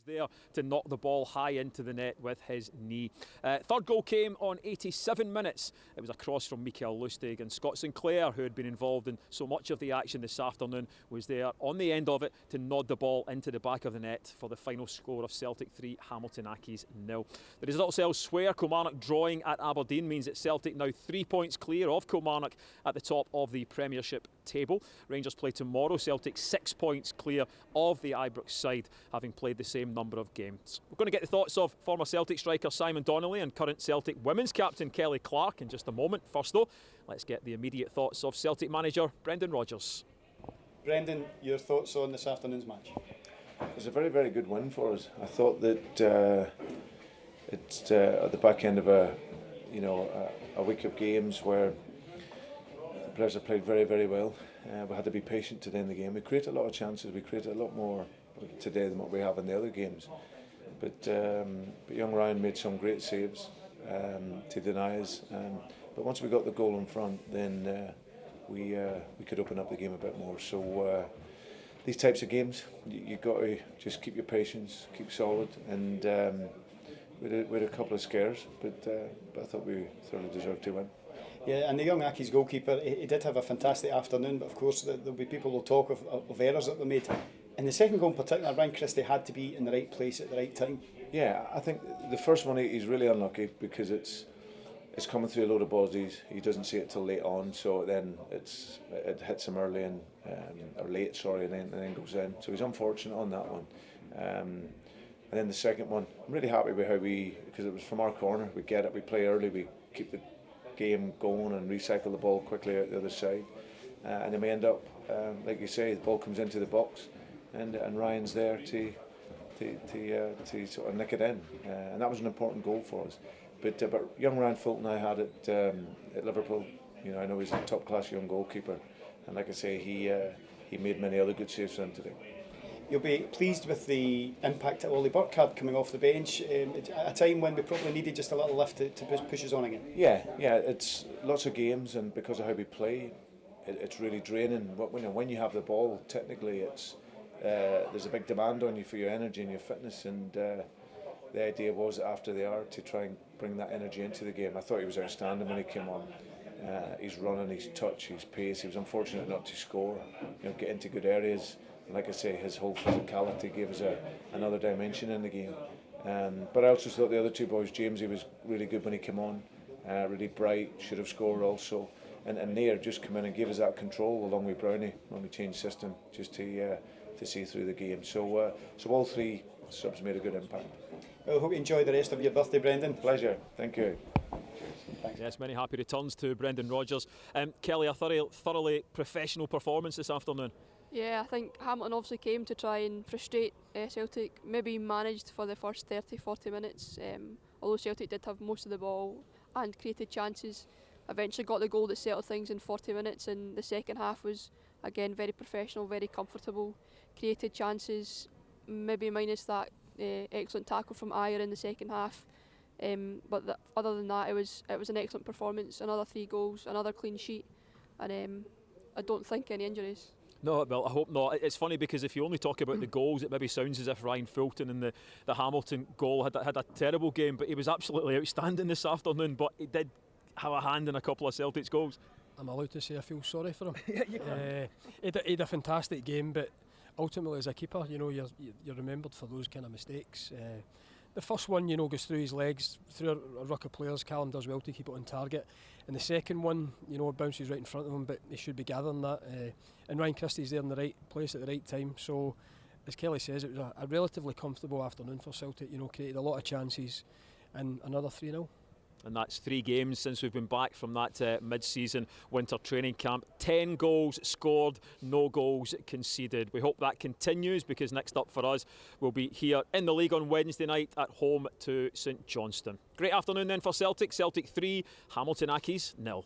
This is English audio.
there to knock the ball high into the net with his knee. Third goal came on 87 minutes. It was a cross from Mikael Lustig, and Scott Sinclair, who had been involved in so much of the action this afternoon, was there on the end of it to nod the ball into the back of the net for the final score of Celtic 3, Hamilton Accies 0. The results elsewhere: Kilmarnock drawing at Aberdeen means that Celtic now 3 points clear of Kilmarnock at the top of the Premiership table. Rangers play tomorrow. Celtic 6 points clear of the Ibrox side, having played the same number of games. We're going to get the thoughts of former Celtic striker Simon Donnelly and current Celtic women's captain Kelly Clark in just a moment. First though, let's get the immediate thoughts of Celtic manager Brendan Rodgers. Brendan, your thoughts on this afternoon's match? It was a very, very good win for us. I thought that it's at the back end of a week of games where the players have played very, very well. We had to be patient to end the game. We created a lot of chances. We created a lot more today than what we have in the other games. But young Ryan made some great saves to deny us. But once we got the goal in front, then we could open up the game a bit more. So these types of games, you've got to just keep your patience, keep solid, and we had a couple of scares, but I thought we thoroughly deserved to win. Yeah, and the young Accies goalkeeper, he did have a fantastic afternoon, but of course there'll be people who'll talk of errors that were made. In the second goal in particular, Ryan Christie had to be in the right place at the right time. Yeah, I think the first one he's really unlucky because it's coming through a load of balls. He doesn't see it till late on, so then it hits him early or late, and then goes in. So he's unfortunate on that one. And then the second one, I'm really happy with how because it was from our corner. We get it, we play early, we keep the game going and recycle the ball quickly out the other side, and then we end up, like you say, the ball comes into the box, and Ryan's there to sort of nick it in, and that was an important goal for us. But young Ryan Fulton I had at Liverpool. I know he's a top class young goalkeeper, and like I say, he made many other good saves for them today. You'll be pleased with the impact that Ollie Burke had coming off the bench at a time when we probably needed just a little lift to push us on again. Yeah, it's lots of games, and because of how we play, it's really draining. When you have the ball, technically there's a big demand on you for your energy and your fitness, and the idea was after the hour to try and bring that energy into the game. I thought he was outstanding when he came on. His running, his touch, his pace. He was unfortunate not to score, get into good areas. And like I say, his whole physicality gave us another dimension in the game. But I also thought the other two boys, James, he was really good when he came on, really bright, should have scored also. And Nair just come in and gave us that control along with Brownie when we changed system, just to see through the game. So all three subs made a good impact. Well, I hope you enjoy the rest of your birthday, Brendan. Pleasure, thank you. Thanks. Yes, many happy returns to Brendan Rodgers. Kelly, a thoroughly professional performance this afternoon. Yeah, I think Hamilton obviously came to try and frustrate Celtic, maybe managed for the first 30-40 minutes, although Celtic did have most of the ball and created chances. Eventually got the goal that settled things in 40 minutes, and the second half was again very professional, very comfortable, created chances, maybe minus that excellent tackle from Ayer in the second half. But other than that, it was an excellent performance. Another 3 goals, another clean sheet, and I don't think any injuries. No, well, I hope not. It's funny because if you only talk about the goals, it maybe sounds as if Ryan Fulton in the Hamilton goal had a terrible game, but he was absolutely outstanding this afternoon. But he did have a hand in a couple of Celtic's goals. I'm allowed to say I feel sorry for him. Yeah, you can. He had a fantastic game, but ultimately as a keeper, you're remembered for those kind of mistakes. The first one, goes through his legs, through a ruck of players. Callum does well to keep it on target. And the second one, it bounces right in front of him, but he should be gathering that. And Ryan Christie's there in the right place at the right time. So, as Kelly says, it was a relatively comfortable afternoon for Celtic. Created a lot of chances, and another 3-0. And that's 3 games since we've been back from that mid-season winter training camp. 10 goals scored, no goals conceded. We hope that continues, because next up for us will be here in the league on Wednesday night at home to St Johnstone. Great afternoon then for Celtic. Celtic 3, Hamilton Accies 0.